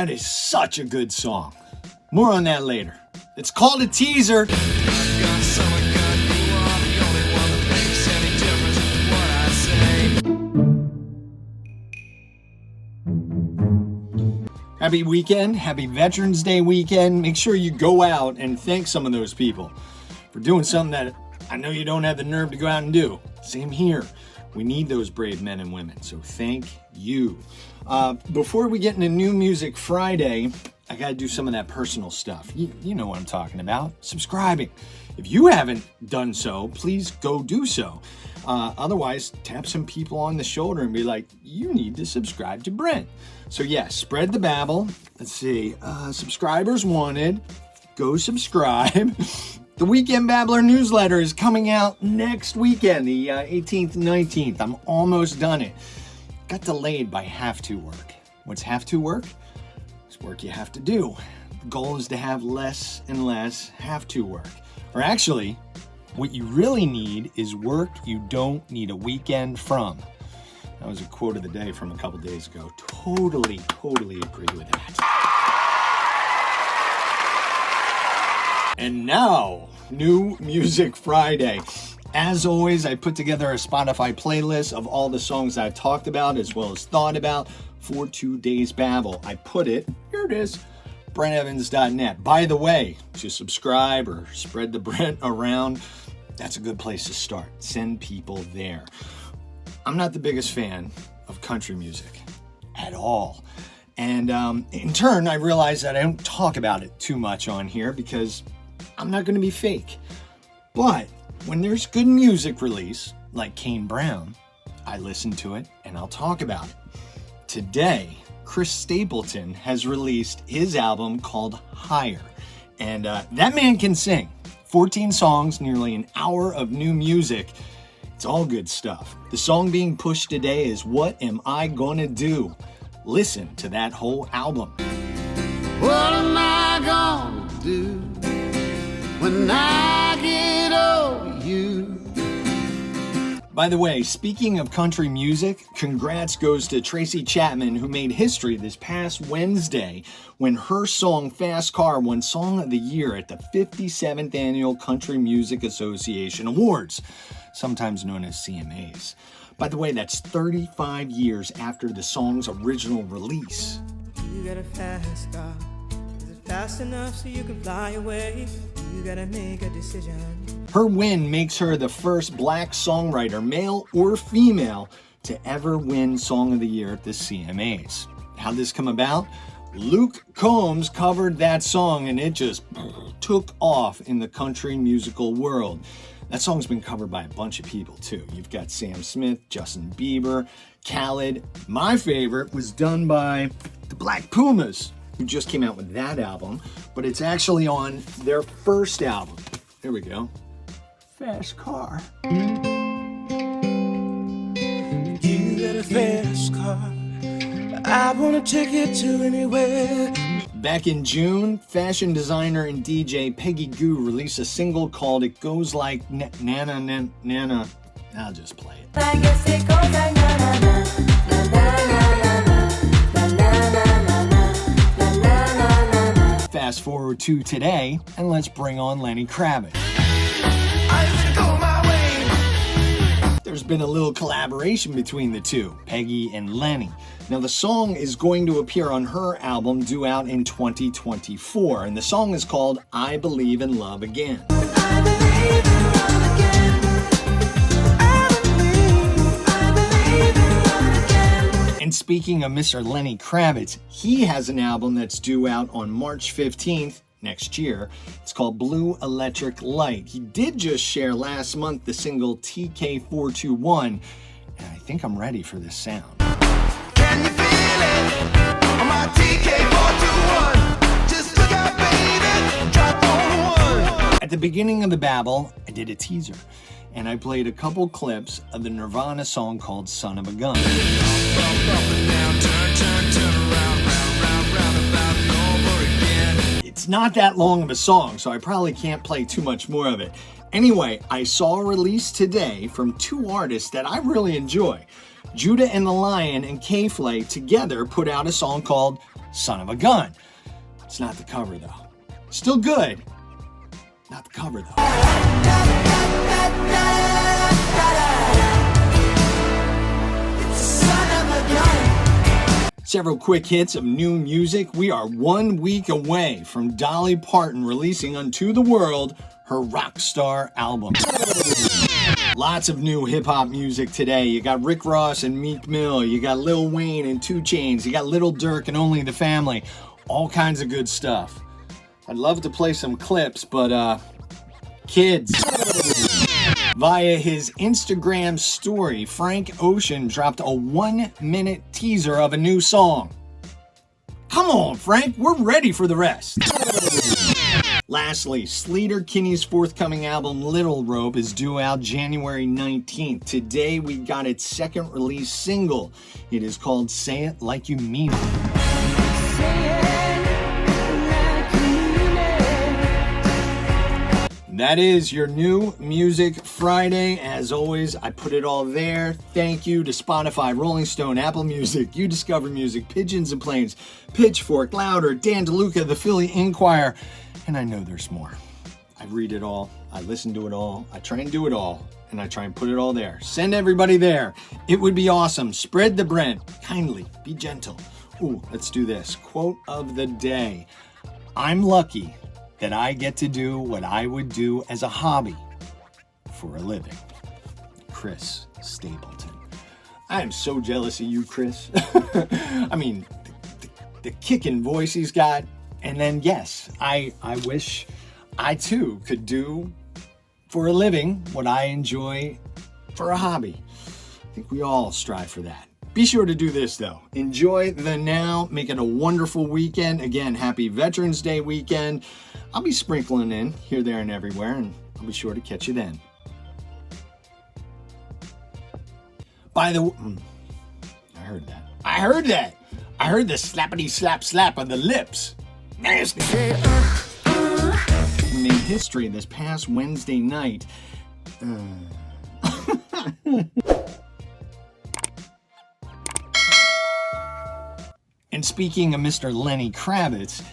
That is such a good song. More on that later. It's called a teaser. Happy weekend, happy Veterans Day weekend. Make sure you go out and thank some of those people for doing something that I know you don't have the nerve to go out and do. Same here. We need those brave men and women, so thank you. Before we get into New Music Friday, I gotta do some of that personal stuff. You know what I'm talking about. Subscribing. If you haven't done so, please go do so. Otherwise, tap some people on the shoulder and be like, you need to subscribe to Brent. So yes, spread the babble. Let's see, subscribers wanted. Go subscribe. The Weekend Babbler newsletter is coming out next weekend, the 18th and 19th. I'm almost done it. Got delayed by have to work. What's have to work? It's work you have to do. The goal is to have less and less have to work. Or actually, what you really need is work you don't need a weekend from. That was a quote of the day from a couple days ago. Totally agree with that. And now, New Music Friday. As always, I put together a Spotify playlist of all the songs I've talked about as well as thought about for today's babble. I put it, here it is, BrentEvans.net. By the way, to subscribe or spread the Brent around, that's a good place to start. Send people there. I'm not the biggest fan of country music at all. And in turn, I realized that I don't talk about it too much on here because I'm not going to be fake. But when there's good music release, like Kane Brown, I listen to it and I'll talk about it. Today, Chris Stapleton has released his album called Higher. And that man can sing. 14 songs, nearly an hour of new music. It's all good stuff. The song being pushed today is What Am I Gonna Do? Listen to that whole album. What am I gonna do when I get over you? By the way, speaking of country music, congrats goes to Tracy Chapman, who made history this past Wednesday when her song Fast Car won Song of the Year at the 57th Annual Country Music Association Awards, sometimes known as CMAs. By the way, that's 35 years after the song's original release. You got a fast car. Is it fast enough so you can fly away? You gotta make a decision. Her win makes her the first black songwriter, male or female, to ever win Song of the Year at the CMAs. How'd this come about? Luke Combs covered that song and it just took off in the country musical world. That song's been covered by a bunch of people too. You've got Sam Smith, Justin Bieber, Khaled. My favorite was done by the Black Pumas, who just came out with that album, but it's actually on their first album. There we go. Fast Car. You got a fast car. I wanna take it to anywhere. Back in June, fashion designer and DJ Peggy Gou released a single called It Goes Like Nana Nana. I'll just play it. I guess it goes like na na na na na na na na na. Fast forward to today, and let's bring on Lenny Kravitz. There's been a little collaboration between the two, Peggy and Lenny. Now the song is going to appear on her album due out in 2024, and the song is called I Believe in Love Again. I believe in love again. I believe in love again. And speaking of Mr. Lenny Kravitz, he has an album that's due out on March 15th next year. It's called Blue Electric Light. He did just share last month the single TK421, and I think I'm ready for this sound. Can you feel it? On my TK421. Just look out, baby. Drop on one. At the beginning of the babble, I did a teaser, and I played a couple clips of the Nirvana song called Son of a Gun. It's not that long of a song, so I probably can't play too much more of it. Anyway, I saw a release today from two artists that I really enjoy. Judah and the Lion and K-Flay together put out a song called son of a gun. It's not the cover though. Still good. Not the cover though. Several quick hits of new music. We are 1 week away from Dolly Parton releasing unto the world her Rockstar album. Lots of new hip-hop music today. You got Rick Ross and Meek Mill. You got Lil Wayne and 2 Chainz. You got Lil Durk and Only the Family. All kinds of good stuff. I'd love to play some clips, but kids. Via his Instagram story, Frank Ocean dropped a 1-minute teaser of a new song. Come on, Frank, we're ready for the rest. Lastly, Sleater Kinney's forthcoming album, Little Rope, is due out January 19th. Today, we got its second release single. It is called Say It Like You Mean It. That is your new Music Friday. As always, I put it all there. Thank you to Spotify, Rolling Stone, Apple Music, You Discover Music, Pigeons and Planes, Pitchfork, Louder, Dan DeLuca, The Philly Inquirer, and I know there's more. I read it all, I listen to it all, I try and do it all, and I try and put it all there. Send everybody there. It would be awesome. Spread the bread. Kindly, be gentle. Ooh, let's do this. Quote of the day. I'm lucky that I get to do what I would do as a hobby for a living. Chris Stapleton. I am so jealous of you, Chris. I mean, the kicking voice he's got. And then, yes, I wish I too could do for a living what I enjoy for a hobby. I think we all strive for that. Be sure to do this, though. Enjoy the now. Make it a wonderful weekend. Again, happy Veterans Day weekend. I'll be sprinkling in here, there, and everywhere, and I'll be sure to catch you then. By the way, I heard that. I heard the slappity slap slap of the lips. Nasty. We made history this past Wednesday night. And speaking of Mr. Lenny Kravitz,